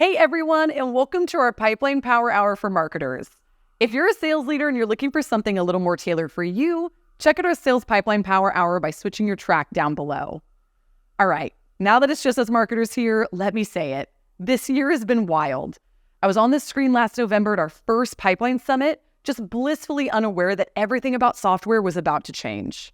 Hey everyone, and welcome to our Pipeline Power Hour for marketers. If you're a sales leader and you're looking for something a little more tailored for you, check out our Sales Pipeline Power Hour by switching your track down below. All right, now that it's just us marketers here, let me say it. This year has been wild. I was on this screen last November at our first Pipeline Summit, just blissfully unaware that everything about software was about to change.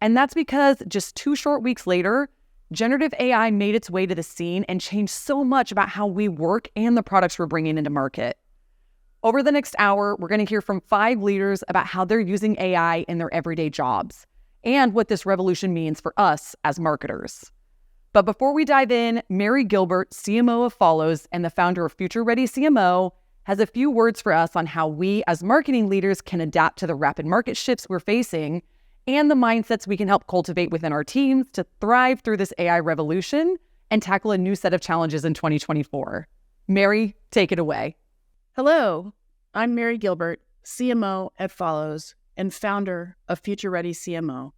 And that's because just 2 short weeks later, generative AI made its way to the scene and changed so much about how we work and the products we're bringing into market. Over the next hour, we're going to hear from 5 leaders about how they're using AI in their everyday jobs and what this revolution means for us as marketers. But before we dive in, Mary Gilbert, CMO of Folloze and the founder of Future Ready CMO, has a few words for us on how we as marketing leaders can adapt to the rapid market shifts we're facing and the mindsets we can help cultivate within our teams to thrive through this AI revolution and tackle a new set of challenges in 2024. Mary, take it away. Hello, I'm Mary Gilbert, CMO at Folloze and founder of Future Ready CMO.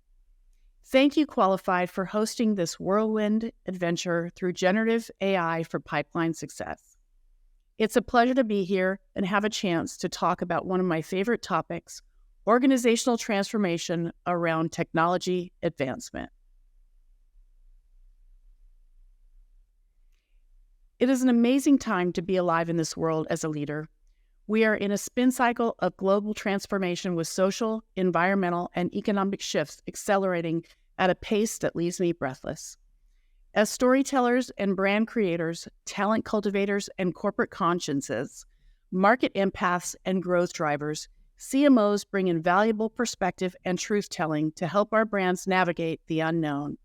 Thank you, Qualified, for hosting this whirlwind adventure through generative AI for pipeline success. It's a pleasure to be here and have a chance to talk about one of my favorite topics, organizational transformation around technology advancement. It is an amazing time to be alive in this world as a leader. We are in a spin cycle of global transformation with social, environmental, and economic shifts accelerating at a pace that leaves me breathless. As storytellers and brand creators, talent cultivators, and corporate consciences, market empaths, and growth drivers, CMOs bring invaluable perspective and truth-telling to help our brands navigate the unknown.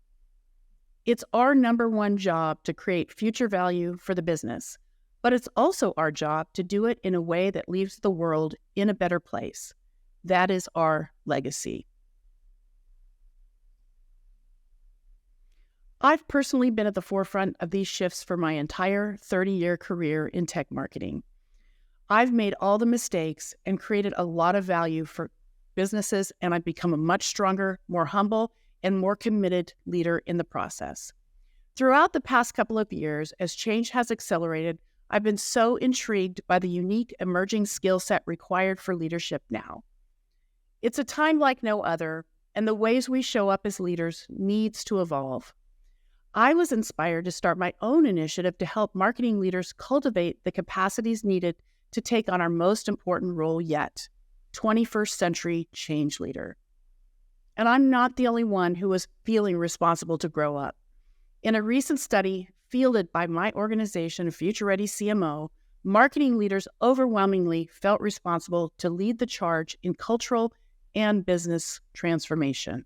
It's our number one job to create future value for the business, but it's also our job to do it in a way that leaves the world in a better place. That is our legacy. I've personally been at the forefront of these shifts for my entire 30-year career in tech marketing. I've made all the mistakes and created a lot of value for businesses, and I've become a much stronger, more humble, and more committed leader in the process. Throughout the past couple of years, as change has accelerated, I've been so intrigued by the unique emerging skill set required for leadership now. It's a time like no other, and the ways we show up as leaders needs to evolve. I was inspired to start my own initiative to help marketing leaders cultivate the capacities needed to take on our most important role yet, 21st century change leader. And I'm not the only one who was feeling responsible to grow up. In a recent study fielded by my organization, Future Ready CMO, marketing leaders overwhelmingly felt responsible to lead the charge in cultural and business transformation.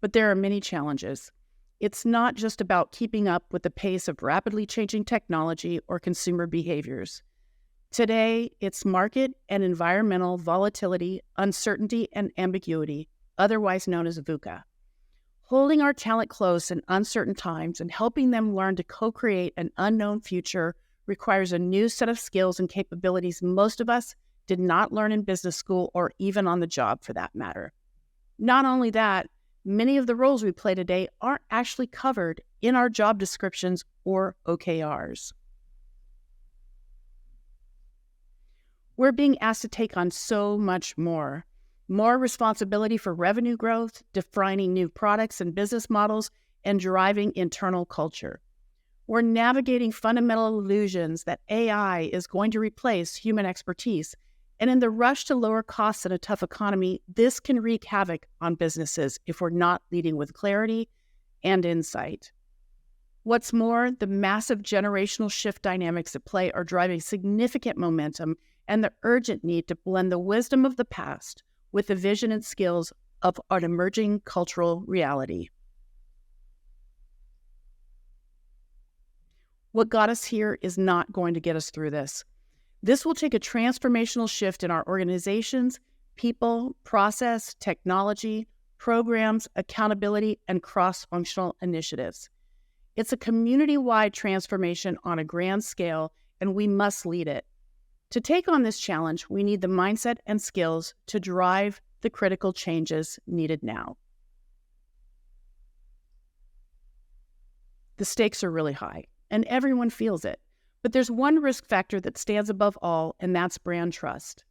But there are many challenges. It's not just about keeping up with the pace of rapidly changing technology or consumer behaviors. Today, it's market and environmental volatility, uncertainty, and ambiguity, otherwise known as VUCA. Holding our talent close in uncertain times and helping them learn to co-create an unknown future requires a new set of skills and capabilities most of us did not learn in business school or even on the job for that matter. Not only that, many of the roles we play today aren't actually covered in our job descriptions or OKRs. We're being asked to take on so much more responsibility for revenue growth, defining new products and business models, and driving internal culture. We're navigating fundamental illusions that AI is going to replace human expertise. And in the rush to lower costs in a tough economy, this can wreak havoc on businesses if we're not leading with clarity and insight. What's more, the massive generational shift dynamics at play are driving significant momentum and the urgent need to blend the wisdom of the past with the vision and skills of an emerging cultural reality. What got us here is not going to get us through this. This will take a transformational shift in our organizations, people, process, technology, programs, accountability, and cross-functional initiatives. It's a community-wide transformation on a grand scale, and we must lead it. To take on this challenge, we need the mindset and skills to drive the critical changes needed now. The stakes are really high, and everyone feels it. But there's one risk factor that stands above all, and that's brand trust.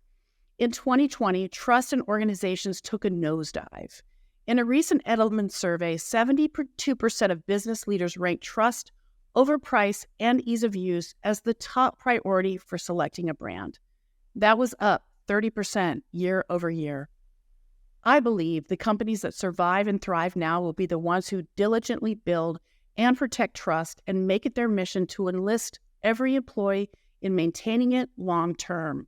In 2020, trust in organizations took a nosedive. In a recent Edelman survey, 72% of business leaders ranked trust over price and ease of use as the top priority for selecting a brand. That was up 30% year over year. I believe the companies that survive and thrive now will be the ones who diligently build and protect trust and make it their mission to enlist every employee in maintaining it long term.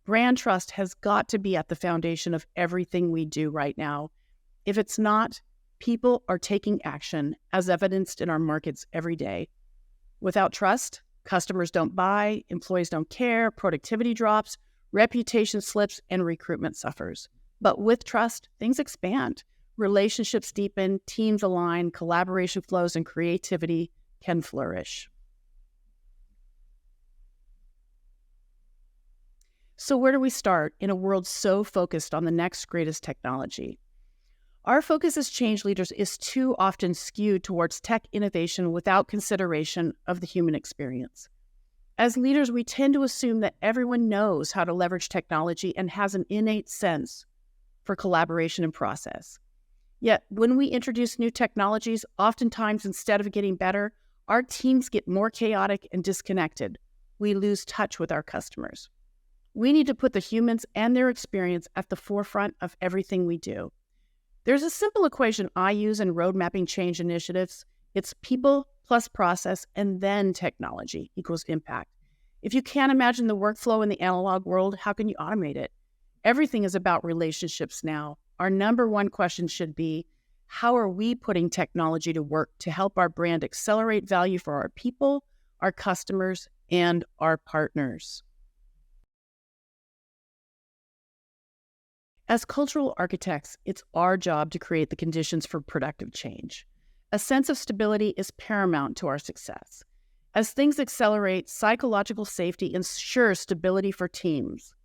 Brand trust has got to be at the foundation of everything we do right now. If it's not, people are taking action, as evidenced in our markets every day. Without trust, customers don't buy, employees don't care, productivity drops, reputation slips, and recruitment suffers. But with trust, things expand. Relationships deepen, teams align, collaboration flows, and creativity can flourish. So where do we start in a world so focused on the next greatest technology? Our focus as change leaders is too often skewed towards tech innovation without consideration of the human experience. As leaders, we tend to assume that everyone knows how to leverage technology and has an innate sense for collaboration and process. Yet, when we introduce new technologies, oftentimes instead of getting better, our teams get more chaotic and disconnected. We lose touch with our customers. We need to put the humans and their experience at the forefront of everything we do. There's a simple equation I use in road mapping change initiatives. It's people plus process and then technology equals impact. If you can't imagine the workflow in the analog world, how can you automate it? Everything is about relationships now. Our number one question should be, how are we putting technology to work to help our brand accelerate value for our people, our customers, and our partners? As cultural architects, it's our job to create the conditions for productive change. A sense of stability is paramount to our success. As things accelerate, psychological safety ensures stability for teams.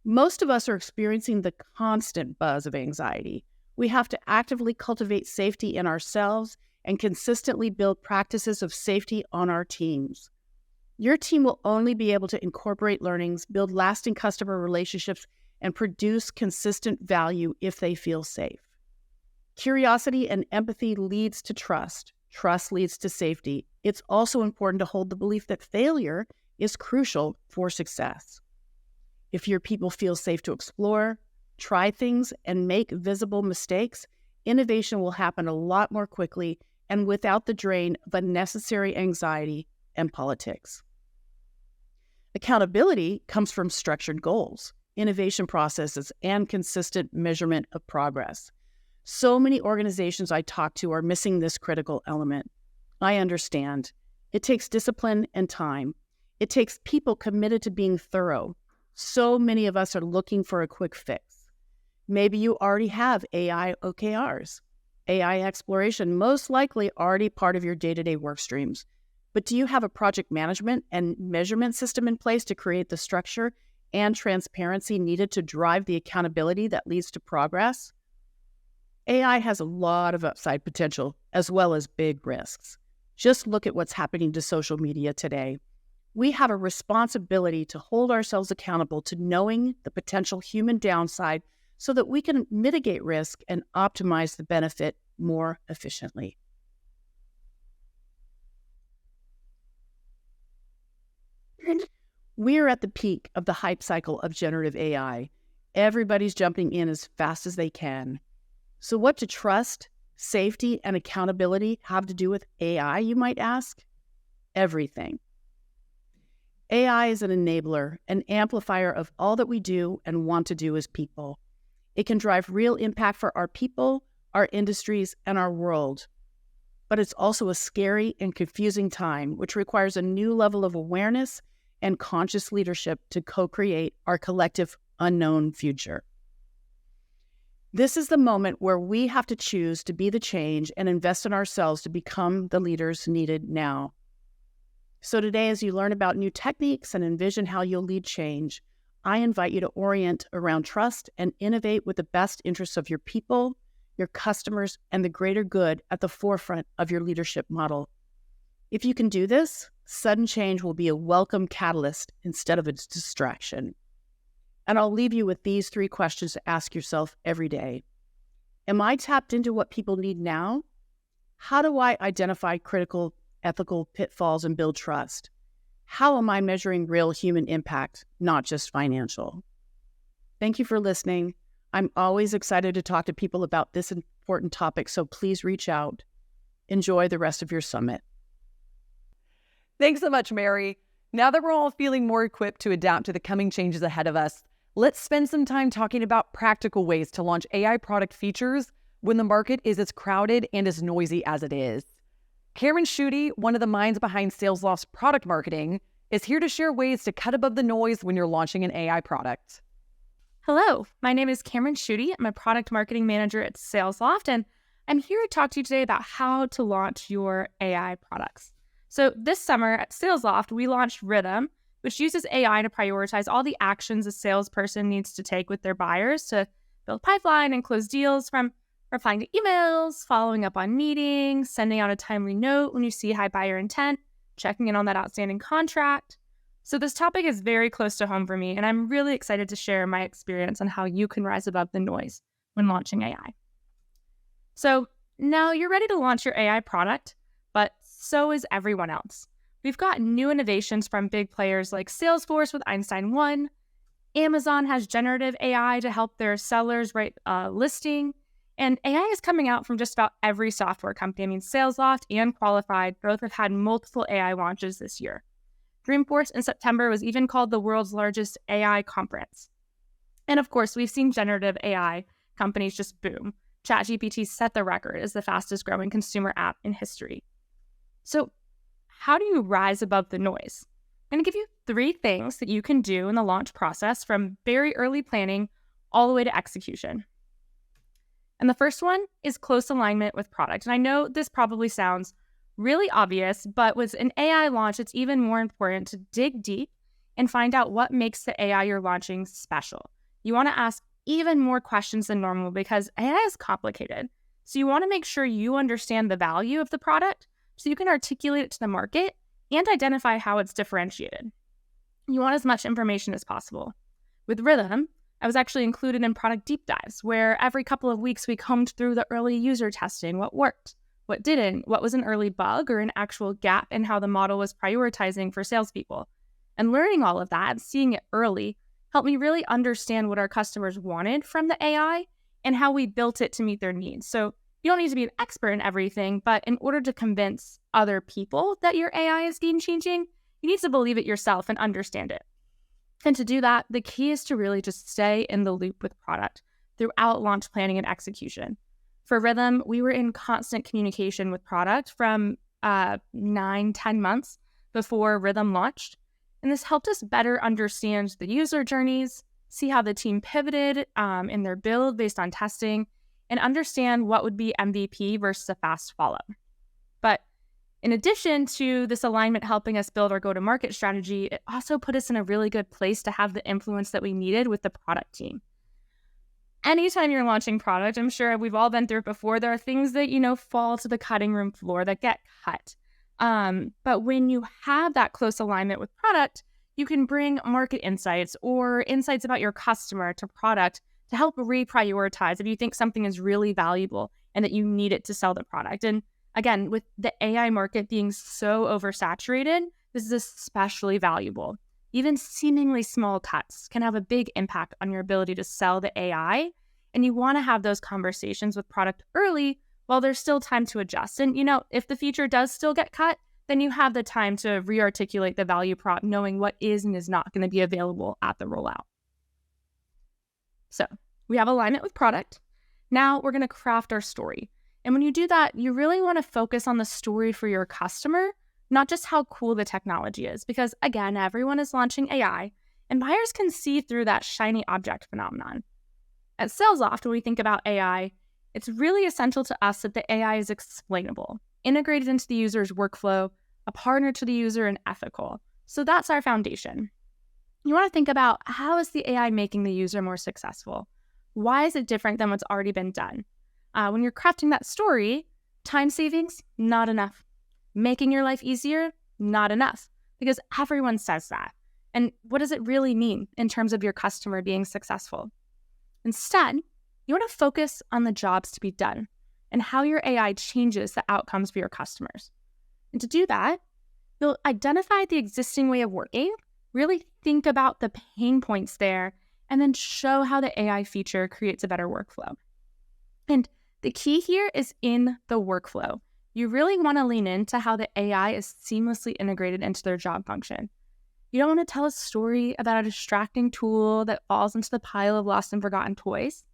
Most of us are experiencing the constant buzz of anxiety. We have to actively cultivate safety in ourselves and consistently build practices of safety on our teams. Your team will only be able to incorporate learnings, build lasting customer relationships, and produce consistent value if they feel safe. Curiosity and empathy leads to trust. Trust leads to safety. It's also important to hold the belief that failure is crucial for success. If your people feel safe to explore, try things, and make visible mistakes, innovation will happen a lot more quickly and without the drain of unnecessary anxiety and politics. Accountability comes from structured goals, innovation processes, and consistent measurement of progress. So many organizations I talk to are missing this critical element. I understand. It takes discipline and time. It takes people committed to being thorough. So many of us are looking for a quick fix. Maybe you already have AI OKRs. AI exploration most likely already part of your day-to-day work streams. But do you have a project management and measurement system in place to create the structure and transparency needed to drive the accountability that leads to progress? AI has a lot of upside potential as well as big risks. Just look at what's happening to social media today. We have a responsibility to hold ourselves accountable to knowing the potential human downside so that we can mitigate risk and optimize the benefit more efficiently. We are at the peak of the hype cycle of generative AI. Everybody's jumping in as fast as they can. So what do trust, safety, and accountability have to do with AI, you might ask? Everything. AI is an enabler, an amplifier of all that we do and want to do as people. It can drive real impact for our people, our industries, and our world. But it's also a scary and confusing time, which requires a new level of awareness and conscious leadership to co-create our collective unknown future. This is the moment where we have to choose to be the change and invest in ourselves to become the leaders needed now. So today, as you learn about new techniques and envision how you'll lead change, I invite you to orient around trust and innovate with the best interests of your people, your customers, and the greater good at the forefront of your leadership model. If you can do this, sudden change will be a welcome catalyst instead of a distraction. And I'll leave you with these 3 questions to ask yourself every day. Am I tapped into what people need now? How do I identify critical ethical pitfalls and build trust? How am I measuring real human impact, not just financial? Thank you for listening. I'm always excited to talk to people about this important topic, so please reach out. Enjoy the rest of your summit. Thanks so much, Mary. Now that we're all feeling more equipped to adapt to the coming changes ahead of us, let's spend some time talking about practical ways to launch AI product features when the market is as crowded and as noisy as it is. Karen Schuette, one of the minds behind Salesloft's product marketing, is here to share ways to cut above the noise when you're launching an AI product. Hello, my name is Cameron Schuette. I'm a product marketing manager at Salesloft, and I'm here to talk to you today about how to launch your AI products. So this summer at Salesloft, we launched Rhythm, which uses AI to prioritize all the actions a salesperson needs to take with their buyers to build pipeline and close deals, from replying to emails, following up on meetings, sending out a timely note when you see high buyer intent, checking in on that outstanding contract. So this topic is very close to home for me, and I'm really excited to share my experience on how you can rise above the noise when launching AI. So now you're ready to launch your AI product, but so is everyone else. We've got new innovations from big players like Salesforce with Einstein 1. Amazon has generative AI to help their sellers write a listing. And AI is coming out from just about every software company. I mean, Salesloft and Qualified both have had multiple AI launches this year. Dreamforce in September was even called the world's largest AI conference. And of course, we've seen generative AI companies just boom. ChatGPT set the record as the fastest growing consumer app in history. So how do you rise above the noise? I'm going to give you 3 things that you can do in the launch process, from very early planning all the way to execution. And the first one is close alignment with product. And I know this probably sounds really obvious, but with an AI launch, it's even more important to dig deep and find out what makes the AI you're launching special. You want to ask even more questions than normal because AI is complicated. So you want to make sure you understand the value of the product so you can articulate it to the market and identify how it's differentiated. You want as much information as possible. With Rhythm, I was actually included in product deep dives where every couple of weeks we combed through the early user testing, what worked, what didn't, what was an early bug or an actual gap in how the model was prioritizing for salespeople. And learning all of that and seeing it early helped me really understand what our customers wanted from the AI and how we built it to meet their needs. So you don't need to be an expert in everything, but in order to convince other people that your AI is game-changing, you need to believe it yourself and understand it. And to do that, the key is to really just stay in the loop with product throughout launch planning and execution. For Rhythm, we were in constant communication with product from 9-10 months before Rhythm launched. And this helped us better understand the user journeys, see how the team pivoted in their build based on testing, and understand what would be MVP versus a fast follow. But in addition to this alignment helping us build our go-to-market strategy, it also put us in a really good place to have the influence that we needed with the product team. Anytime you're launching product, I'm sure we've all been through it before, there are things that, fall to the cutting room floor that get cut. But when you have that close alignment with product, you can bring market insights or insights about your customer to product to help reprioritize if you think something is really valuable and that you need it to sell the product. And again, with the AI market being so oversaturated, this is especially valuable. Even seemingly small cuts can have a big impact on your ability to sell the AI. And you want to have those conversations with product early while there's still time to adjust. And, if the feature does still get cut, then you have the time to re-articulate the value prop, knowing what is and is not going to be available at the rollout. So we have alignment with product. Now we're going to craft our story. And when you do that, you really want to focus on the story for your customer, not just how cool the technology is. Because again, everyone is launching AI, and buyers can see through that shiny object phenomenon. At Salesloft, when we think about AI, it's really essential to us that the AI is explainable, integrated into the user's workflow, a partner to the user, and ethical. So that's our foundation. You want to think about, how is the AI making the user more successful? Why is it different than what's already been done? When you're crafting that story, time savings, not enough. Making your life easier? Not enough, because everyone says that. And what does it really mean in terms of your customer being successful? Instead, you want to focus on the jobs to be done and how your AI changes the outcomes for your customers. And to do that, you'll identify the existing way of working, really think about the pain points there, and then show how the AI feature creates a better workflow. And the key here is in the workflow. You really want to lean into how the AI is seamlessly integrated into their job function. You don't want to tell a story about a distracting tool that falls into the pile of lost and forgotten toys.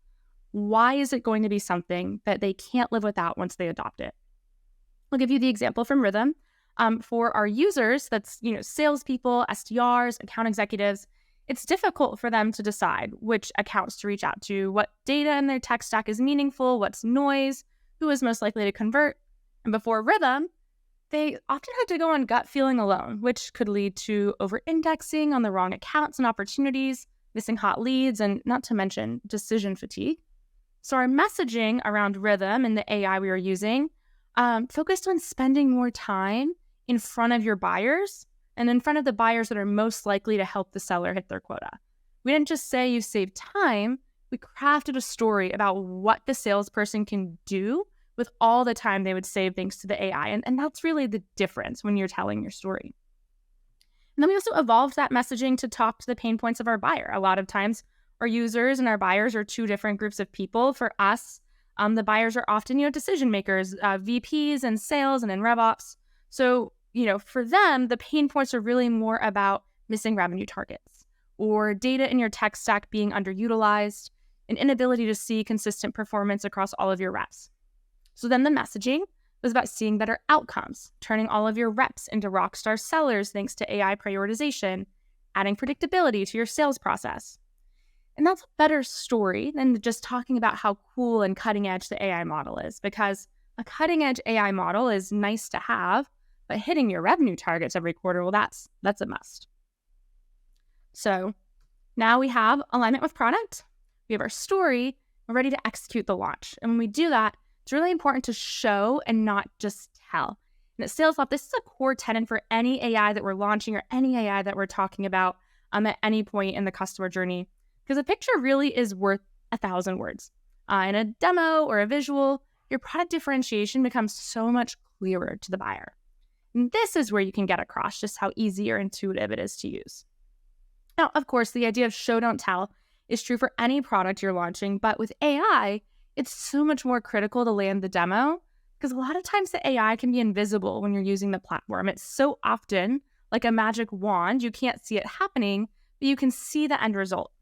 Why is it going to be something that they can't live without once they adopt it? I'll give you the example from Rhythm. For our users, that's salespeople, SDRs, account executives, it's difficult for them to decide which accounts to reach out to, what data in their tech stack is meaningful, what's noise, who is most likely to convert. And before Rhythm, they often had to go on gut feeling alone, which could lead to over-indexing on the wrong accounts and opportunities, missing hot leads, and not to mention decision fatigue. So our messaging around Rhythm and the AI we were using focused on spending more time in front of your buyers and in front of the buyers that are most likely to help the seller hit their quota. We didn't just say you saved time, we crafted a story about what the salesperson can do with all the time they would save thanks to the AI. And that's really the difference when you're telling your story. And then we also evolved that messaging to talk to the pain points of our buyer. A lot of times our users and our buyers are two different groups of people. For us, the buyers are often, decision makers, VPs and sales and in RevOps. So, for them, the pain points are really more about missing revenue targets or data in your tech stack being underutilized, an inability to see consistent performance across all of your reps. So then the messaging was about seeing better outcomes, turning all of your reps into rockstar sellers thanks to AI prioritization, adding predictability to your sales process. And that's a better story than just talking about how cool and cutting edge the AI model is, because a cutting edge AI model is nice to have, but hitting your revenue targets every quarter, well, that's a must. So now we have alignment with product, we have our story, we're ready to execute the launch. And when we do that, it's really important to show and not just tell. And at Salesloft, this is a core tenet for any AI that we're launching or any AI that we're talking about at any point in the customer journey, because a picture really is worth 1,000 words. In a demo or a visual, your product differentiation becomes so much clearer to the buyer. And this is where you can get across just how easy or intuitive it is to use. Now, of course, the idea of show, don't tell is true for any product you're launching, but with AI, it's so much more critical to land the demo because a lot of times the AI can be invisible when you're using the platform. It's so often like a magic wand. You can't see it happening, but you can see the end result.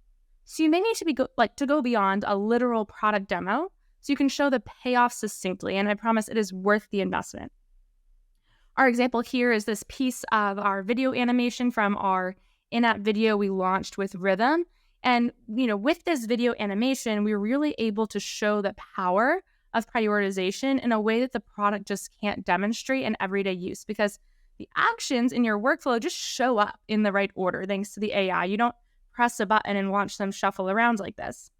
So you may need to go beyond a literal product demo so you can show the payoff succinctly, and I promise it is worth the investment. Our example here is this piece of our video animation from our in-app video we launched with Rhythm. And, with this video animation, we were really able to show the power of prioritization in a way that the product just can't demonstrate in everyday use, because the actions in your workflow just show up in the right order thanks to the AI. You don't press a button and watch them shuffle around like this.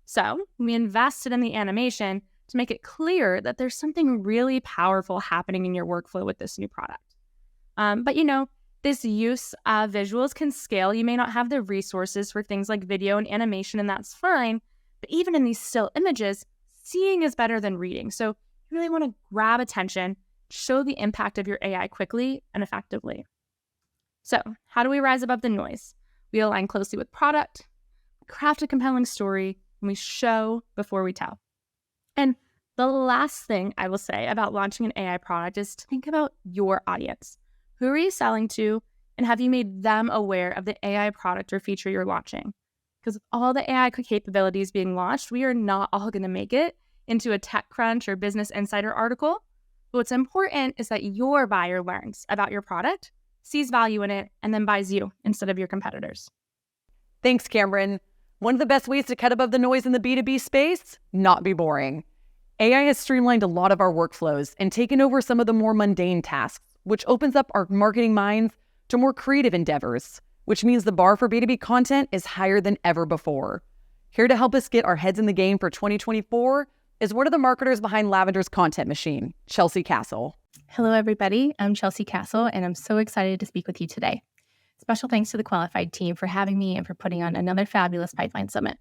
So we invested in the animation to make it clear that there's something really powerful happening in your workflow with this new product. But this use of visuals can scale. You may not have the resources for things like video and animation, and that's fine. But even in these still images, seeing is better than reading. So you really want to grab attention, show the impact of your AI quickly and effectively. So how do we rise above the noise? We align closely with product, craft a compelling story, and we show before we tell. And the last thing I will say about launching an AI product is to think about your audience. Who are you selling to, and have you made them aware of the AI product or feature you're launching? Because with all the AI capabilities being launched, we are not all going to make it into a TechCrunch or Business Insider article. But what's important is that your buyer learns about your product, sees value in it, and then buys you instead of your competitors. Thanks, Cameron. One of the best ways to cut above the noise in the B2B space? Not be boring. AI has streamlined a lot of our workflows and taken over some of the more mundane tasks, which opens up our marketing minds to more creative endeavors, which means the bar for B2B content is higher than ever before. Here to help us get our heads in the game for 2024 is one of the marketers behind Lavender's content machine, Chelsea Castle. Hello, everybody. I'm Chelsea Castle, and I'm so excited to speak with you today. Special thanks to the Qualified team for having me and for putting on another fabulous Pipeline Summit.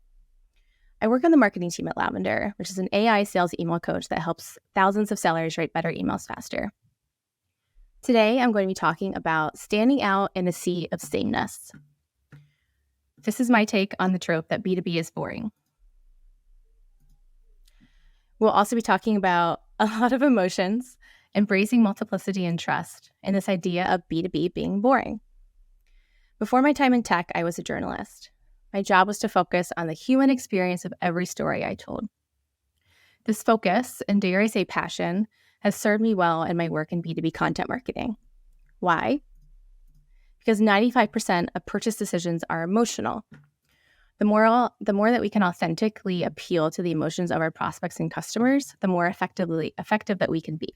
I work on the marketing team at Lavender, which is an AI sales email coach that helps thousands of sellers write better emails faster. Today, I'm going to be talking about standing out in a sea of sameness. This is my take on the trope that B2B is boring. We'll also be talking about a lot of emotions, embracing multiplicity and trust, and this idea of B2B being boring. Before my time in tech, I was a journalist. My job was to focus on the human experience of every story I told. This focus, and dare I say passion, has served me well in my work in B2B content marketing. Why? Because 95% of purchase decisions are emotional. The more that we can authentically appeal to the emotions of our prospects and customers, the more effective that we can be.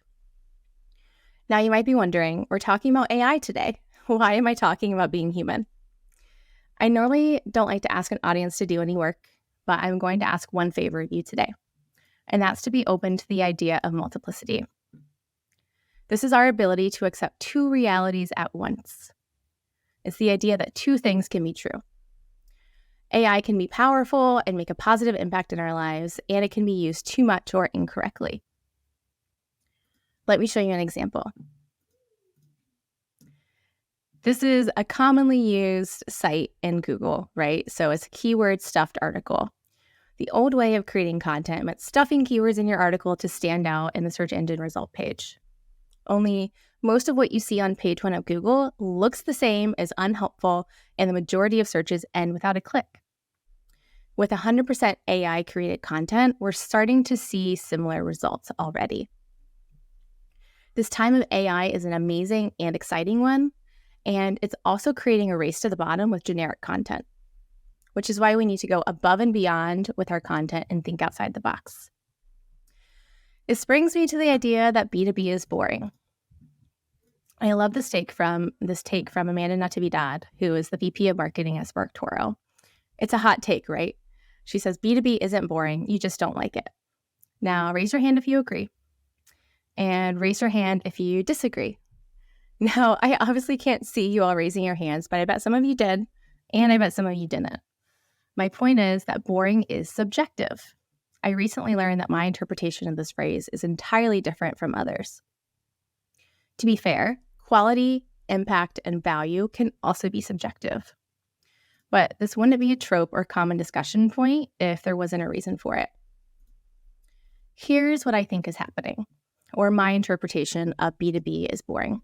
Now you might be wondering, we're talking about AI today. Why am I talking about being human? I normally don't like to ask an audience to do any work, but I'm going to ask one favor of you today, and that's to be open to the idea of multiplicity. This is our ability to accept two realities at once. It's the idea that two things can be true. AI can be powerful and make a positive impact in our lives, and it can be used too much or incorrectly. Let me show you an example. This is a commonly used site in Google, right? So it's a keyword stuffed article. The old way of creating content meant stuffing keywords in your article to stand out in the search engine result page. Only most of what you see on page 1 of Google looks the same, is unhelpful, and the majority of searches end without a click. With 100% AI created content, we're starting to see similar results already. This time of AI is an amazing and exciting one, and it's also creating a race to the bottom with generic content, which is why we need to go above and beyond with our content and think outside the box. This brings me to the idea that B2B is boring. I love this take from Amanda Natividad, who is the VP of Marketing at SparkToro. It's a hot take, right? She says B2B isn't boring, you just don't like it. Now, raise your hand if you agree, and raise your hand if you disagree. Now, I obviously can't see you all raising your hands, but I bet some of you did, and I bet some of you didn't. My point is that boring is subjective. I recently learned that my interpretation of this phrase is entirely different from others. To be fair, quality, impact, and value can also be subjective. But this wouldn't be a trope or common discussion point if there wasn't a reason for it. Here's what I think is happening, or my interpretation of B2B is boring.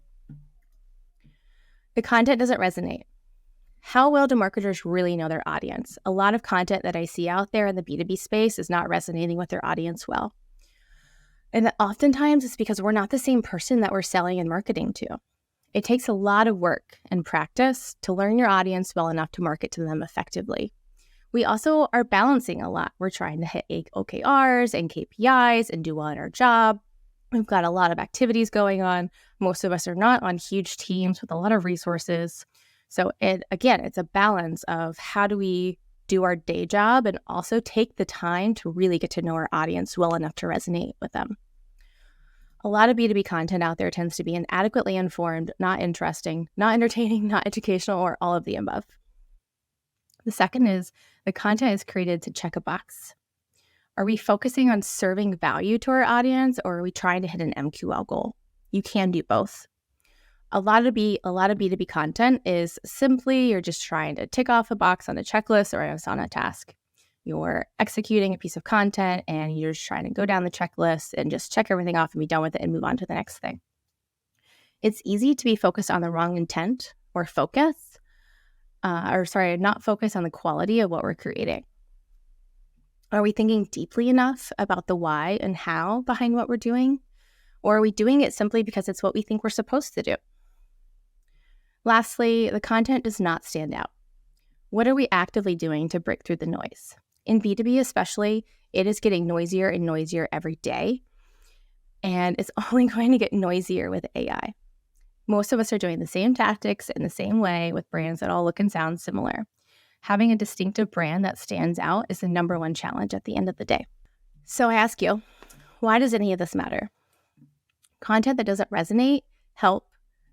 The content doesn't resonate. How well do marketers really know their audience? A lot of content that I see out there in the B2B space is not resonating with their audience well. And oftentimes it's because we're not the same person that we're selling and marketing to. It takes a lot of work and practice to learn your audience well enough to market to them effectively. We also are balancing a lot. We're trying to hit OKRs and KPIs and do well at our job. We've got a lot of activities going on. Most of us are not on huge teams with a lot of resources. So it's a balance of how do we do our day job and also take the time to really get to know our audience well enough to resonate with them. A lot of B2B content out there tends to be inadequately informed, not interesting, not entertaining, not educational, or all of the above. The second is the content is created to check a box. Are we focusing on serving value to our audience, or are we trying to hit an MQL goal? You can do both. A lot of B2B content is simply you're just trying to tick off a box on a checklist or on a task. You're executing a piece of content and you're just trying to go down the checklist and just check everything off and be done with it and move on to the next thing. It's easy to be focused on the wrong intent or not focus on the quality of what we're creating. Are we thinking deeply enough about the why and how behind what we're doing? Or are we doing it simply because it's what we think we're supposed to do? Lastly, the content does not stand out. What are we actively doing to break through the noise? In B2B especially, it is getting noisier and noisier every day, and it's only going to get noisier with AI. Most of us are doing the same tactics in the same way with brands that all look and sound similar. Having a distinctive brand that stands out is the number one challenge at the end of the day. So I ask you, why does any of this matter? Content that doesn't resonate, help,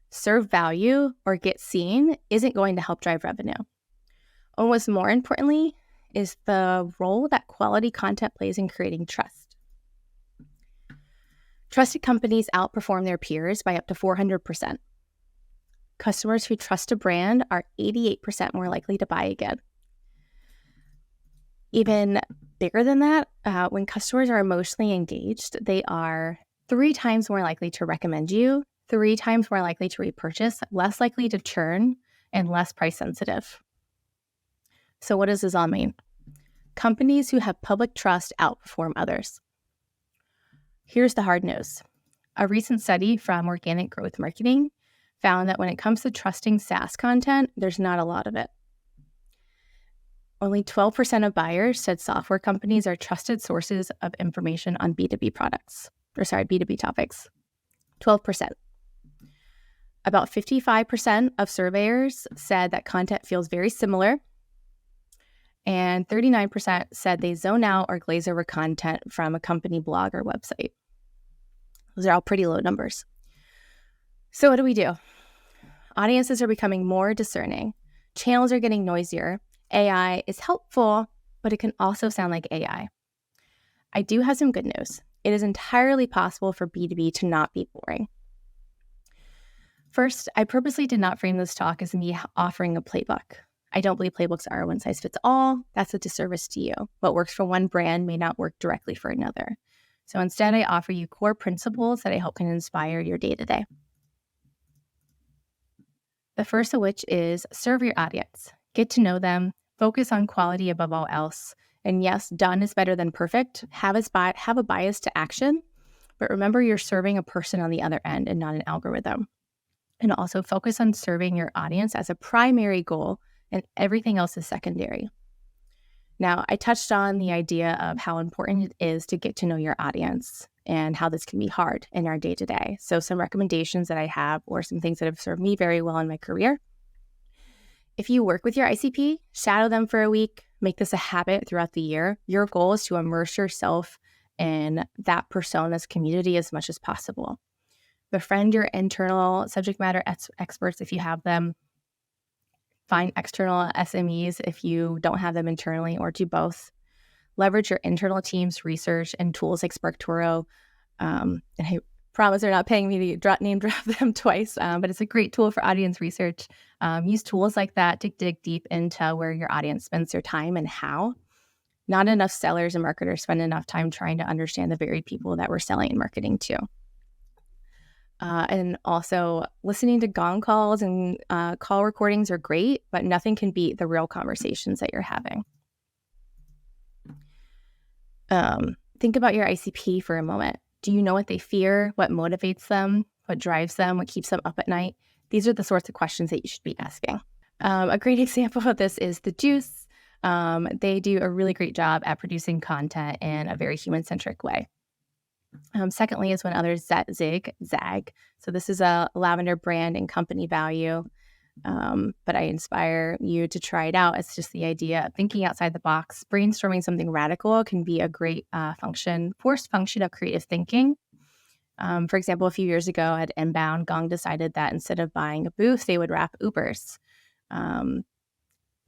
serve value, or get seen isn't going to help drive revenue. Almost more importantly is the role that quality content plays in creating trust. Trusted companies outperform their peers by up to 400%. Customers who trust a brand are 88% more likely to buy again. Even bigger than that, when customers are emotionally engaged, they are 3 times more likely to recommend you, 3 times more likely to repurchase, less likely to churn, and less price sensitive. So what does this all mean? Companies who have public trust outperform others. Here's the hard news. A recent study from Organic Growth Marketing found that when it comes to trusting SaaS content, there's not a lot of it. Only 12% of buyers said software companies are trusted sources of information on B2B topics. 12%. About 55% of surveyors said that content feels very similar, and 39% said they zone out or glaze over content from a company blog or website. Those are all pretty low numbers. So what do we do? Audiences are becoming more discerning. Channels are getting noisier. AI is helpful, but it can also sound like AI. I do have some good news. It is entirely possible for B2B to not be boring. First, I purposely did not frame this talk as me offering a playbook. I don't believe playbooks are one size fits all. That's a disservice to you. What works for one brand may not work directly for another. So instead, I offer you core principles that I hope can inspire your day-to-day. The first of which is serve your audience. Get to know them. Focus on quality above all else. And yes, done is better than perfect. Have a bias to action, but remember you're serving a person on the other end and not an algorithm. And also focus on serving your audience as a primary goal, and everything else is secondary. Now, I touched on the idea of how important it is to get to know your audience and how this can be hard in our day-to-day. So some recommendations that I have, or some things that have served me very well in my career. If you work with your ICP, shadow them for a week, make this a habit throughout the year. Your goal is to immerse yourself in that persona's community as much as possible. Befriend your internal subject matter experts if you have them. Find external SMEs if you don't have them internally, or do both. Leverage your internal team's research and tools like SparkToro. And I promise they're not paying me to name drop them twice, but it's a great tool for audience research. Use tools like that to dig deep into where your audience spends their time and how. Not enough sellers and marketers spend enough time trying to understand the very people that we're selling and marketing to. And also, listening to gong calls and call recordings are great, but nothing can beat the real conversations that you're having. Think about your ICP for a moment. Do you know what they fear, what motivates them, what drives them, what keeps them up at night? These are the sorts of questions that you should be asking. A great example of this is The Juice. They do a really great job at producing content in a very human-centric way. Secondly is when others zag. So this is a Lavender brand and company value, but I inspire you to try it out. It's just the idea of thinking outside the box. Brainstorming something radical can be a great forced function of creative thinking. For example, a few years ago at Inbound, Gong decided that instead of buying a booth, they would wrap Ubers.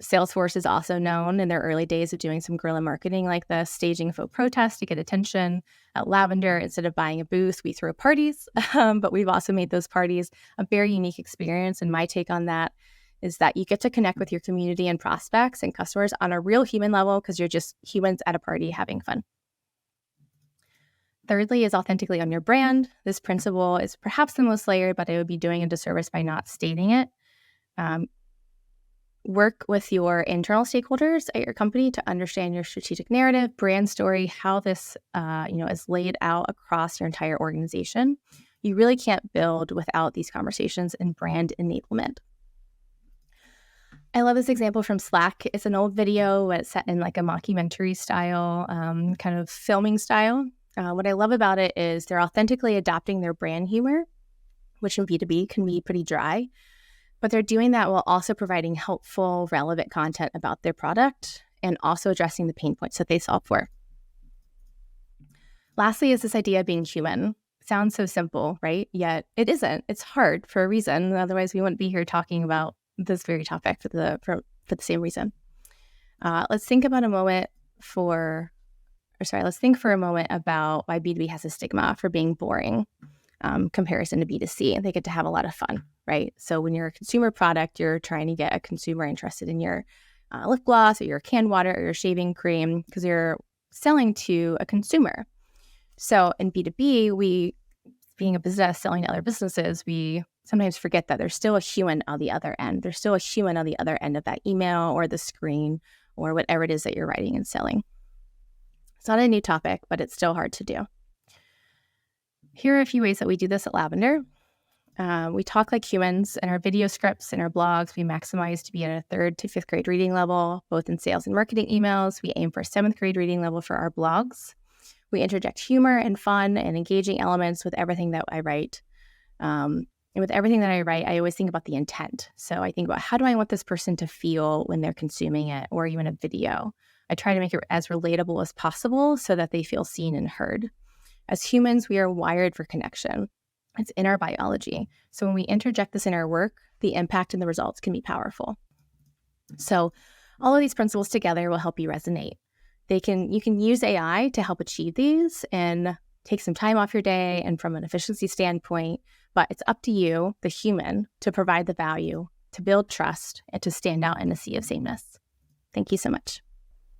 Salesforce is also known in their early days of doing some guerrilla marketing like this, staging a faux protest to get attention. At Lavender, instead of buying a booth, we throw parties, but we've also made those parties a very unique experience. And my take on that is that you get to connect with your community and prospects and customers on a real human level because you're just humans at a party having fun. Thirdly is authentically own your brand. This principle is perhaps the most layered, but I would be doing a disservice by not stating it. Work with your internal stakeholders at your company to understand your strategic narrative, brand story, how this is laid out across your entire organization. You really can't build without these conversations and brand enablement. I love this example from Slack. It's an old video, but it's set in like a mockumentary style, kind of filming style. What I love about it is they're authentically adopting their brand humor, which in B2B can be pretty dry. But they're doing that while also providing helpful, relevant content about their product and also addressing the pain points that they solve for. Lastly is this idea of being human. sounds so simple, right? Yet it isn't. It's hard for a reason. Otherwise, we wouldn't be here talking about this very topic for the same reason. Let's think for a moment about why B2B has a stigma for being boring comparison to B2C. They get to have a lot of fun, right? So when you're a consumer product, you're trying to get a consumer interested in your lip gloss or your canned water or your shaving cream because you're selling to a consumer. So in B2B, being a business selling to other businesses, we sometimes forget that there's still a human on the other end. There's still a human on the other end of that email or the screen or whatever it is that you're writing and selling. It's not a new topic, but it's still hard to do. Here are a few ways that we do this at Lavender. We talk like humans. In our video scripts and our blogs, we maximize to be at a 3rd to 5th grade reading level, both in sales and marketing emails. We aim for 7th grade reading level for our blogs. We interject humor and fun and engaging elements with everything that I write. And with everything that I write, I always think about the intent. So I think about how do I want this person to feel when they're consuming it or even a video. I try to make it as relatable as possible so that they feel seen and heard. As humans, we are wired for connection. It's in our biology. So when we interject this in our work, the impact and the results can be powerful. So all of these principles together will help you resonate. You can use AI to help achieve these and take some time off your day and from an efficiency standpoint, but it's up to you, the human, to provide the value, to build trust, and to stand out in a sea of sameness. Thank you so much.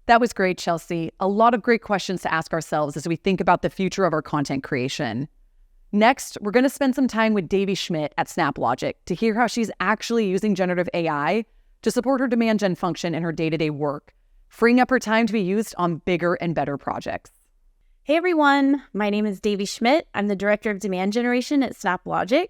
That was great, Chelsea. A lot of great questions to ask ourselves as we think about the future of our content creation. Next, we're going to spend some time with Davi Schmidt at SnapLogic to hear how she's actually using generative AI to support her demand gen function in her day-to-day work, freeing up her time to be used on bigger and better projects. Hey everyone, my name is Davi Schmidt. I'm the Director of Demand Generation at SnapLogic.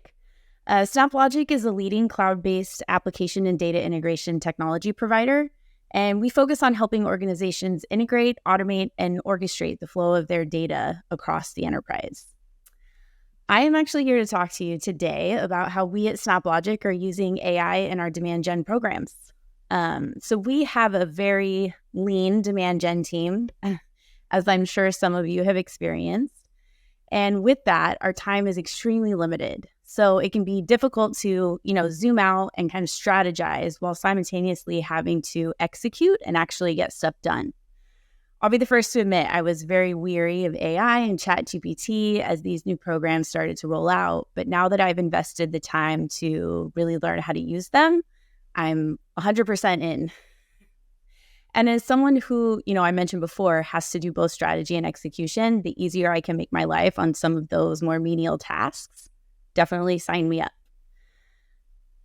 SnapLogic is a leading cloud-based application and data integration technology provider, and we focus on helping organizations integrate, automate, and orchestrate the flow of their data across the enterprise. I am actually here to talk to you today about how we at SnapLogic are using AI in our demand gen programs. So we have a very lean demand gen team, as I'm sure some of you have experienced. And with that, our time is extremely limited. So it can be difficult to, zoom out and kind of strategize while simultaneously having to execute and actually get stuff done. I'll be the first to admit I was very weary of AI and ChatGPT as these new programs started to roll out. But now that I've invested the time to really learn how to use them, I'm 100% in. And as someone who, I mentioned before, has to do both strategy and execution, the easier I can make my life on some of those more menial tasks, definitely sign me up.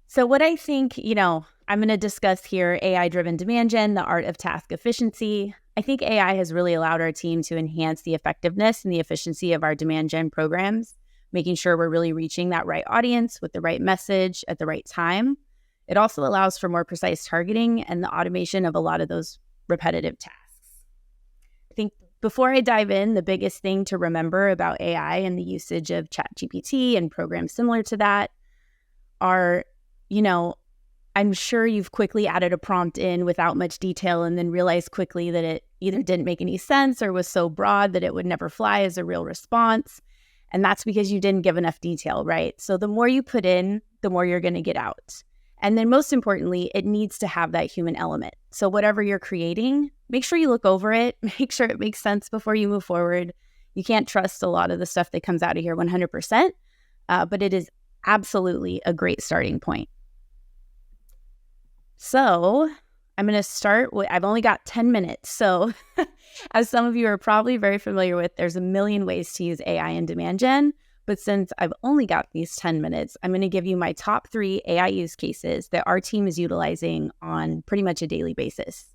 So what I think, I'm going to discuss here AI-driven demand gen, the art of task efficiency. I think AI has really allowed our team to enhance the effectiveness and the efficiency of our demand gen programs, making sure we're really reaching that right audience with the right message at the right time. It also allows for more precise targeting and the automation of a lot of those repetitive tasks. I think before I dive in, the biggest thing to remember about AI and the usage of ChatGPT and programs similar to that are, I'm sure you've quickly added a prompt in without much detail and then realized quickly that it either didn't make any sense or was so broad that it would never fly as a real response. And that's because you didn't give enough detail, right? So the more you put in, the more you're going to get out. And then most importantly, it needs to have that human element. So whatever you're creating, make sure you look over it, make sure it makes sense before you move forward. You can't trust a lot of the stuff that comes out of here 100%, but it is absolutely a great starting point. So I'm going to start with, I've only got 10 minutes. So as some of you are probably very familiar with, there's a million ways to use AI in demand gen. But since I've only got these 10 minutes, I'm going to give you my top 3 AI use cases that our team is utilizing on pretty much a daily basis.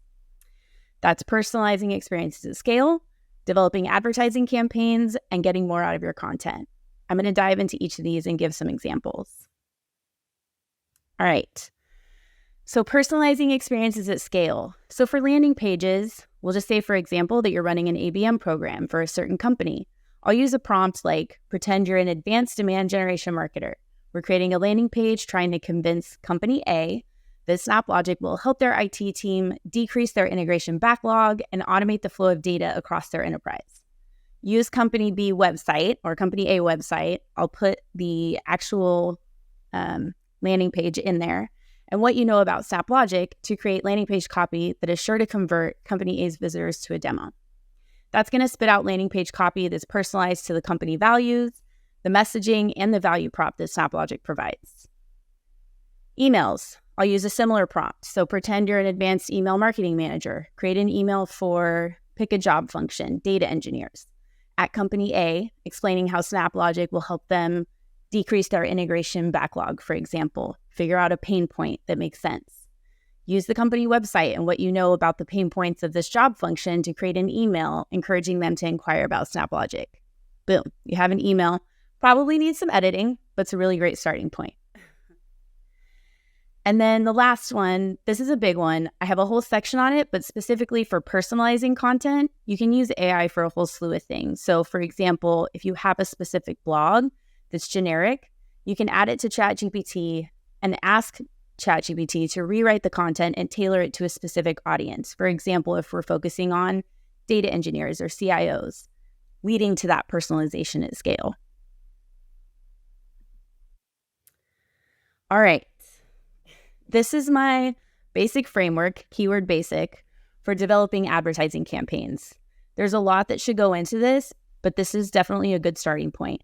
That's personalizing experiences at scale, developing advertising campaigns, and getting more out of your content. I'm going to dive into each of these and give some examples. All right. So personalizing experiences at scale. So for landing pages, we'll just say, for example, that you're running an ABM program for a certain company. I'll use a prompt like, pretend you're an advanced demand generation marketer. We're creating a landing page trying to convince company A that SnapLogic will help their IT team decrease their integration backlog and automate the flow of data across their enterprise. use company B website or company A website. I'll put the actual landing page in there and what you know about SnapLogic to create landing page copy that is sure to convert company A's visitors to a demo. That's going to spit out landing page copy that's personalized to the company values, the messaging, and the value prop that SnapLogic provides. Emails. I'll use a similar prompt. So pretend you're an advanced email marketing manager. Create an email for pick a job function, data engineers, at company A, explaining how SnapLogic will help them decrease their integration backlog, for example, figure out a pain point that makes sense. Use the company website and what you know about the pain points of this job function to create an email encouraging them to inquire about SnapLogic. Boom, you have an email. Probably needs some editing, but it's a really great starting point. And then the last one, this is a big one. I have a whole section on it, but specifically for personalizing content, you can use AI for a whole slew of things. So for example, if you have a specific blog that's generic, you can add it to ChatGPT and ask ChatGPT to rewrite the content and tailor it to a specific audience. For example, if we're focusing on data engineers or CIOs, leading to that personalization at scale. All right. This is my basic framework, keyword basic, for developing advertising campaigns. There's a lot that should go into this, but this is definitely a good starting point.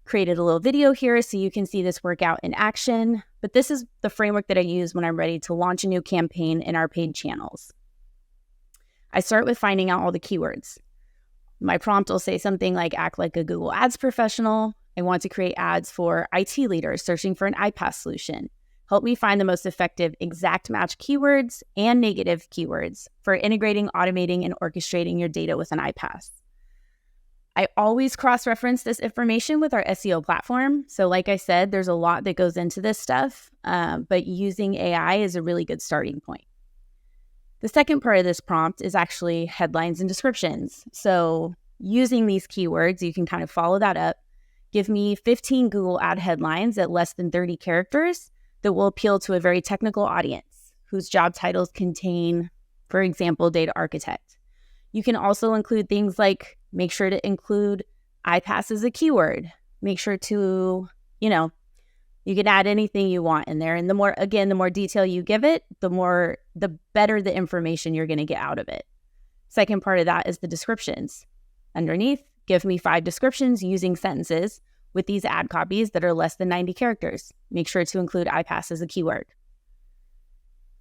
Created a little video here so you can see this work out in action, but this is the framework that I use when I'm ready to launch a new campaign in our paid channels. I start with finding out all the keywords. My prompt will say something like, act like a Google Ads professional. I want to create ads for IT leaders searching for an iPaaS solution. Help me find the most effective exact match keywords and negative keywords for integrating, automating, and orchestrating your data with an iPaaS. I always cross-reference this information with our SEO platform. So like I said, there's a lot that goes into this stuff, but using AI is a really good starting point. The second part of this prompt is actually headlines and descriptions. So using these keywords, you can kind of follow that up. Give me 15 Google ad headlines at less than 30 characters that will appeal to a very technical audience whose job titles contain, for example, data architect. You can also include things like make sure to include iPaaS as a keyword. Make sure to, you can add anything you want in there. And the more detail you give it, the better the information you're going to get out of it. Second part of that is the descriptions. Underneath, give me 5 descriptions using sentences with these ad copies that are less than 90 characters. Make sure to include iPaaS as a keyword.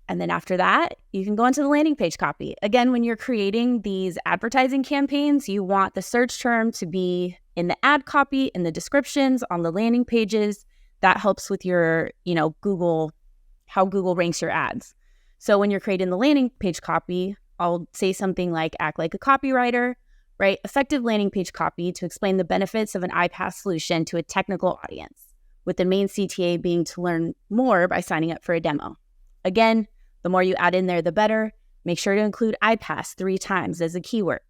And then after that, you can go into the landing page copy. Again, when you're creating these advertising campaigns, you want the search term to be in the ad copy, in the descriptions, on the landing pages. That helps with your, how Google ranks your ads. So when you're creating the landing page copy, I'll say something like, act like a copywriter, right? Effective landing page copy to explain the benefits of an iPaaS solution to a technical audience, with the main CTA being to learn more by signing up for a demo. Again, the more you add in there, the better. Make sure to include iPaaS 3 times as a keyword.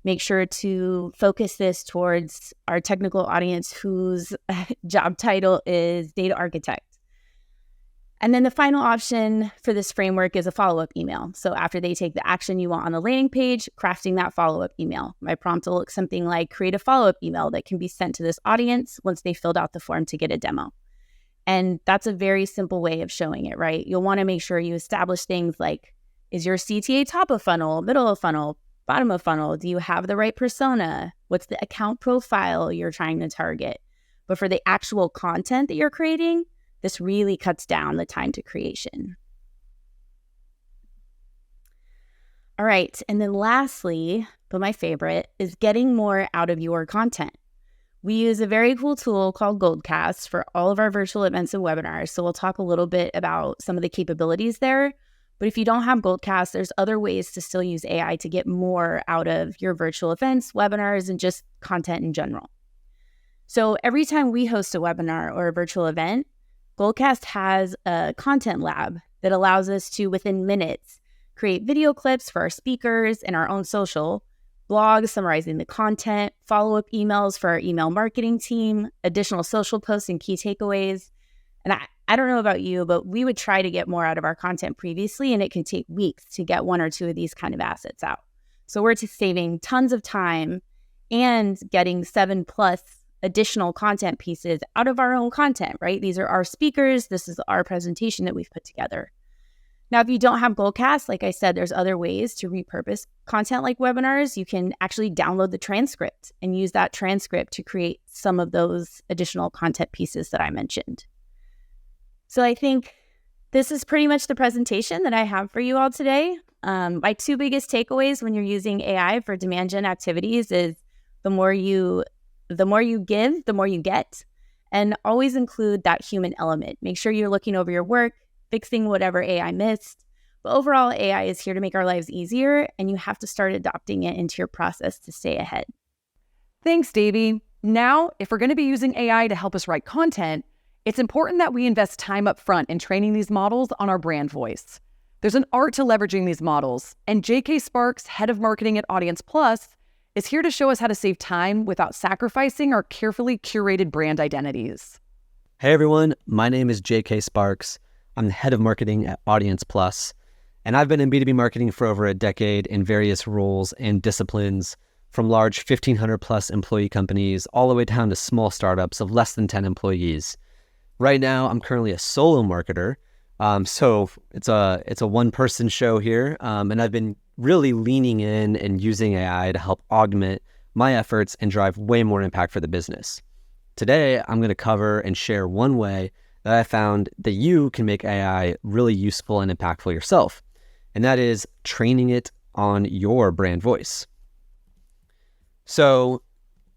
Make sure to focus this towards our technical audience whose job title is data architect. And then the final option for this framework is a follow-up email. So after they take the action you want on the landing page, crafting that follow-up email. My prompt will look something like, create a follow-up email that can be sent to this audience once they filled out the form to get a demo. And that's a very simple way of showing it, right? You'll want to make sure you establish things like, is your CTA top of funnel, middle of funnel, bottom of funnel? Do you have the right persona? What's the account profile you're trying to target? But for the actual content that you're creating, this really cuts down the time to creation. All right, and then lastly, but my favorite, is getting more out of your content. We use a very cool tool called Goldcast for all of our virtual events and webinars. So we'll talk a little bit about some of the capabilities there. But if you don't have Goldcast, there's other ways to still use AI to get more out of your virtual events, webinars, and just content in general. So every time we host a webinar or a virtual event, Goldcast has a content lab that allows us to, within minutes, create video clips for our speakers and our own social, blogs summarizing the content, follow-up emails for our email marketing team, additional social posts and key takeaways. And I don't know about you, but we would try to get more out of our content previously, and it can take weeks to get 1 or 2 of these kind of assets out. So we're just saving tons of time and getting 7+ additional content pieces out of our own content, right? These are our speakers. This is our presentation that we've put together. Now, if you don't have Goalcast, like I said, there's other ways to repurpose content like webinars. You can actually download the transcript and use that transcript to create some of those additional content pieces that I mentioned. So I think this is pretty much the presentation that I have for you all today. My two biggest takeaways when you're using AI for demand gen activities is the more you give, the more you get, and always include that human element. Make sure you're looking over your work, fixing whatever AI missed. But overall, AI is here to make our lives easier, and you have to start adopting it into your process to stay ahead. Thanks, Davi. Now, if we're going to be using AI to help us write content, it's important that we invest time up front in training these models on our brand voice. There's an art to leveraging these models, and J.K. Sparks, head of marketing at AudiencePlus, is here to show us how to save time without sacrificing our carefully curated brand identities. Hey everyone, my name is J.K. Sparks. I'm the head of marketing at AudiencePlus, and I've been in B2B marketing for over a decade in various roles and disciplines, from large 1,500 plus employee companies all the way down to small startups of less than 10 employees. Right now, I'm currently a solo marketer, so it's a one-person show here, and I've been really leaning in and using AI to help augment my efforts and drive way more impact for the business. Today, I'm going to cover and share one way that I found that you can make AI really useful and impactful yourself, and that is training it on your brand voice. So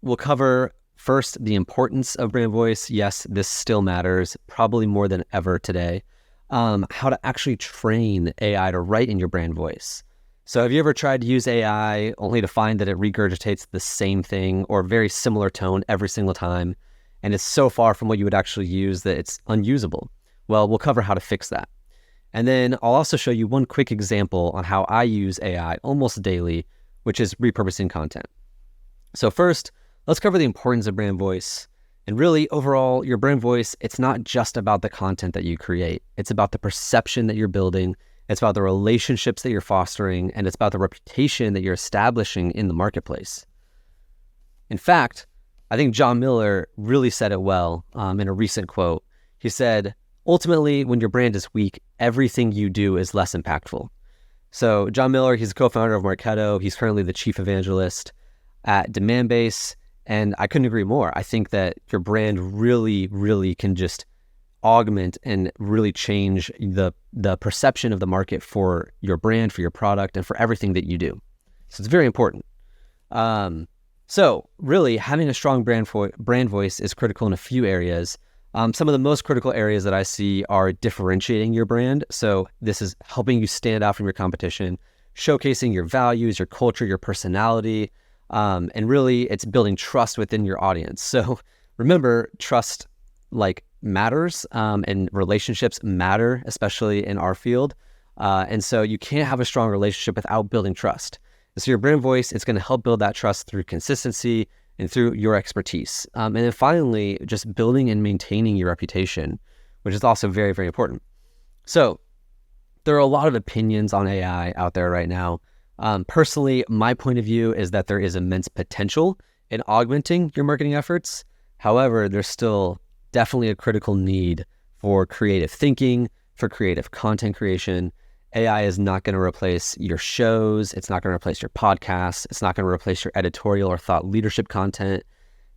we'll cover first the importance of brand voice. Yes, this still matters, probably more than ever today. How to actually train AI to write in your brand voice. So have you ever tried to use AI only to find that it regurgitates the same thing or very similar tone every single time, and it's so far from what you would actually use that it's unusable? Well, we'll cover how to fix that. And then I'll also show you one quick example on how I use AI almost daily, which is repurposing content. So first, let's cover the importance of brand voice. And really, overall, your brand voice, it's not just about the content that you create. It's about the perception that you're building. It's about the relationships that you're fostering, and it's about the reputation that you're establishing in the marketplace. In fact, I think John Miller really said it well in a recent quote. He said, ultimately, when your brand is weak, everything you do is less impactful. So John Miller, he's a co-founder of Marketo. He's currently the chief evangelist at Demandbase, and I couldn't agree more. I think that your brand really, really can just augment and really change the perception of the market for your brand, for your product, and for everything that you do. So it's very important. So really, having a strong brand voice is critical in a few areas. Some of the most critical areas that I see are differentiating your brand. So this is helping you stand out from your competition, showcasing your values, your culture, your personality, and really it's building trust within your audience. So remember, trust matters, and relationships matter, especially in our field. And so you can't have a strong relationship without building trust. So your brand voice, it's going to help build that trust through consistency and through your expertise. And then finally, just building and maintaining your reputation, which is also very, very important. So there are a lot of opinions on AI out there right now. Personally, my point of view is that there is immense potential in augmenting your marketing efforts. However, there's still definitely a critical need for creative thinking, for creative content creation. AI is not going to replace your shows. It's not going to replace your podcasts. It's not going to replace your editorial or thought leadership content.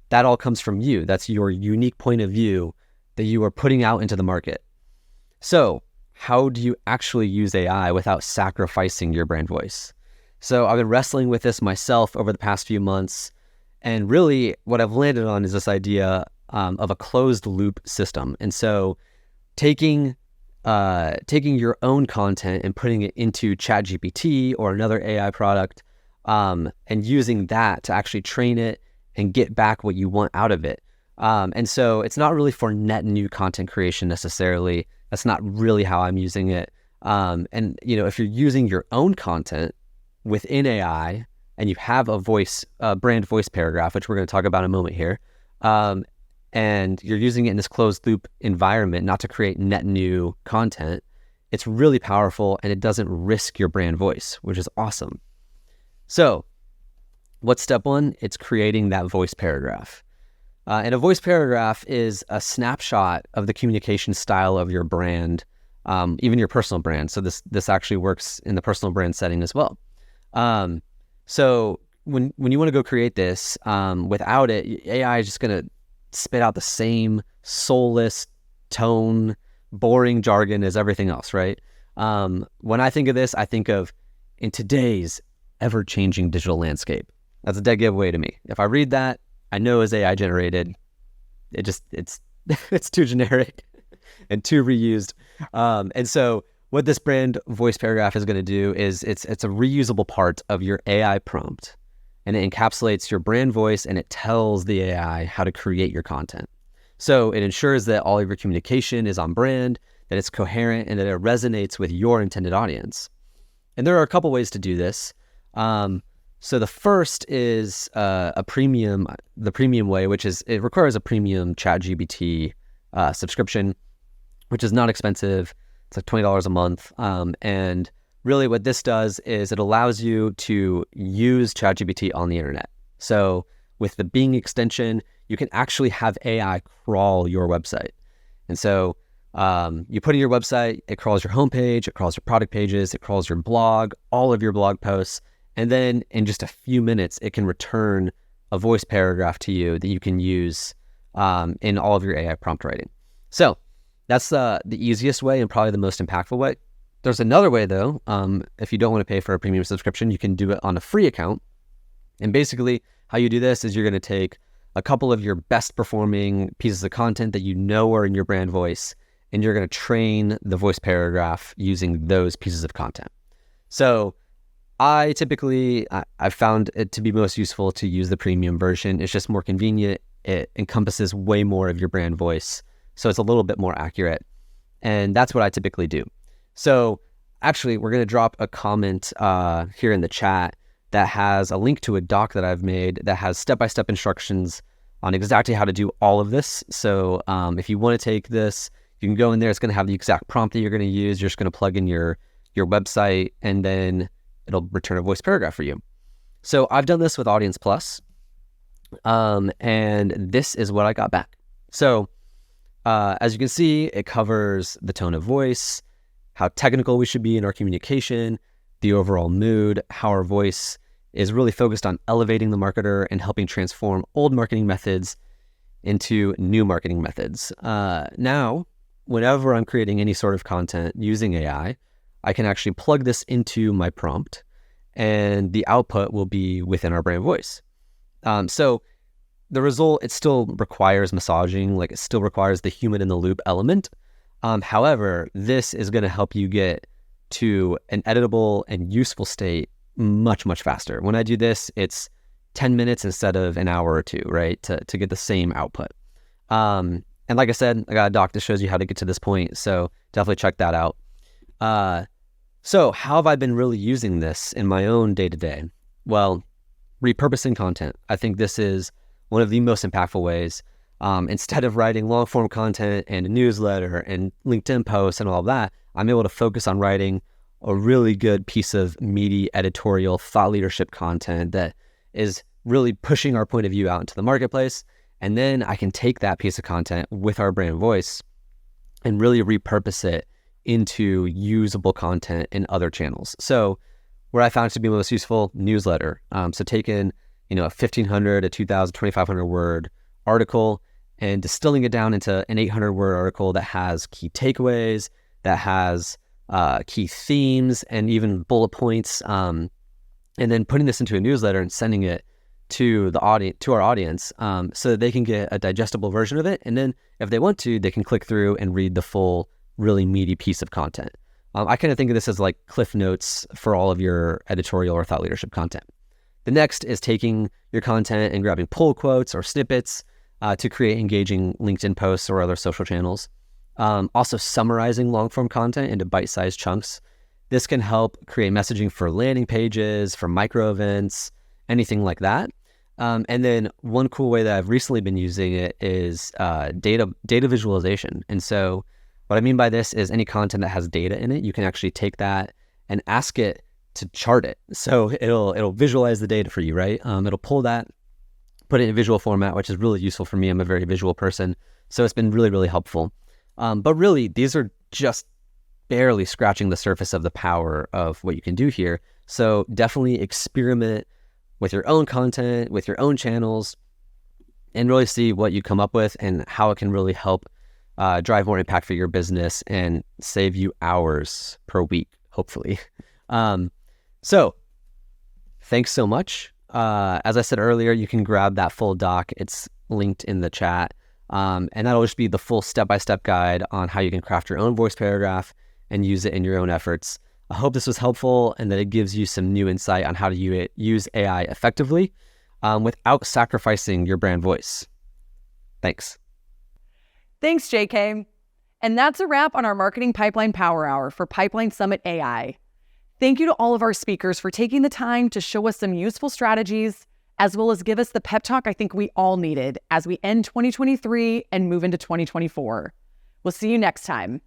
That all comes from you. That's your unique point of view that you are putting out into the market. So how do you actually use AI without sacrificing your brand voice? So I've been wrestling with this myself over the past few months. And really what I've landed on is this idea of a closed loop system. And so taking your own content and putting it into ChatGPT or another AI product, and using that to actually train it and get back what you want out of it. And so it's not really for net new content creation necessarily. That's not really how I'm using it. And if you're using your own content within AI and you have a brand voice paragraph, which we're going to talk about in a moment here, and you're using it in this closed loop environment, not to create net new content, it's really powerful and it doesn't risk your brand voice, which is awesome. So What's step one? It's creating that voice paragraph. And a voice paragraph is a snapshot of the communication style of your brand, even your personal brand. So this actually works in the personal brand setting as well. So when you want to go create this, without it, AI is just going to spit out the same soulless tone, boring jargon as everything else, right? When I think of this, I think of in today's ever-changing digital landscape. That's a dead giveaway to me. If I read that, I know it's AI generated. It's it's too generic and too reused. And so what this brand voice paragraph is going to do is it's a reusable part of your AI prompt, and it encapsulates your brand voice, and it tells the AI how to create your content. So it ensures that all of your communication is on brand, that it's coherent, and that it resonates with your intended audience. And there are a couple ways to do this. So the first is the premium way, which is it requires a premium ChatGPT subscription, which is not expensive. It's like $20 a month. And really what this does is it allows you to use ChatGPT on the internet. So with the Bing extension, you can actually have AI crawl your website. And so you put in your website, it crawls your homepage, it crawls your product pages, it crawls your blog, all of your blog posts. And then in just a few minutes, it can return a voice paragraph to you that you can use in all of your AI prompt writing. So that's the easiest way and probably the most impactful way. There's another way though. If you don't want to pay for a premium subscription, you can do it on a free account. And basically how you do this is you're going to take a couple of your best performing pieces of content that you know are in your brand voice, and you're going to train the voice paragraph using those pieces of content. So I've found it to be most useful to use the premium version. It's just more convenient. It encompasses way more of your brand voice, so it's a little bit more accurate. And that's what I typically do. So actually, we're going to drop a comment here in the chat that has a link to a doc that I've made that has step-by-step instructions on exactly how to do all of this. So if you want to take this, you can go in there. It's going to have the exact prompt that you're going to use. You're just going to plug in your website, and then it'll return a voice paragraph for you. So I've done this with AudiencePlus, and this is what I got back. So as you can see, it covers the tone of voice, how technical we should be in our communication, the overall mood, how our voice is really focused on elevating the marketer and helping transform old marketing methods into new marketing methods. Now, whenever I'm creating any sort of content using AI, I can actually plug this into my prompt, and the output will be within our brand voice. So the result, it still requires massaging, like it still requires the human in the loop element. However, this is going to help you get to an editable and useful state much, much faster. When I do this, it's 10 minutes instead of an hour or two, right? To get the same output. And like I said, I got a doc that shows you how to get to this point. So definitely check that out. So how have I been really using this in my own day-to-day? Well, repurposing content. I think this is one of the most impactful ways. Instead of writing long-form content and a newsletter and LinkedIn posts and all of that, I'm able to focus on writing a really good piece of meaty editorial thought leadership content that is really pushing our point of view out into the marketplace. And then I can take that piece of content with our brand voice and really repurpose it into usable content in other channels. So where I found it to be most useful, newsletter. So taking, a 1,500, a 2,000, 2,500 word article and distilling it down into an 800 word article that has key takeaways, that has key themes and even bullet points. And then putting this into a newsletter and sending it to our audience, so that they can get a digestible version of it. And then if they want to, they can click through and read the full, really meaty piece of content. I kind of think of this as like cliff notes for all of your editorial or thought leadership content. The next is taking your content and grabbing pull quotes or snippets to create engaging LinkedIn posts or other social channels. Also summarizing long-form content into bite-sized chunks. This can help create messaging for landing pages, for micro events, anything like that. And then one cool way that I've recently been using it is data visualization. And so what I mean by this is any content that has data in it, you can actually take that and ask it to chart it. So it'll visualize the data for you, right? It'll pull that, put it in visual format, which is really useful for me. I'm a very visual person. So it's been really, really helpful. But really, these are just barely scratching the surface of the power of what you can do here. So definitely experiment with your own content, with your own channels, and really see what you come up with and how it can really help drive more impact for your business and save you hours per week, hopefully. So thanks so much. As I said earlier, you can grab that full doc. It's linked in the chat. And that'll just be the full step-by-step guide on how you can craft your own voice paragraph and use it in your own efforts. I hope this was helpful and that it gives you some new insight on how to use AI effectively without sacrificing your brand voice. Thanks. Thanks, JK. And that's a wrap on our Marketing Pipeline Power Hour for Pipeline Summit AI. Thank you to all of our speakers for taking the time to show us some useful strategies, as well as give us the pep talk I think we all needed as we end 2023 and move into 2024. We'll see you next time.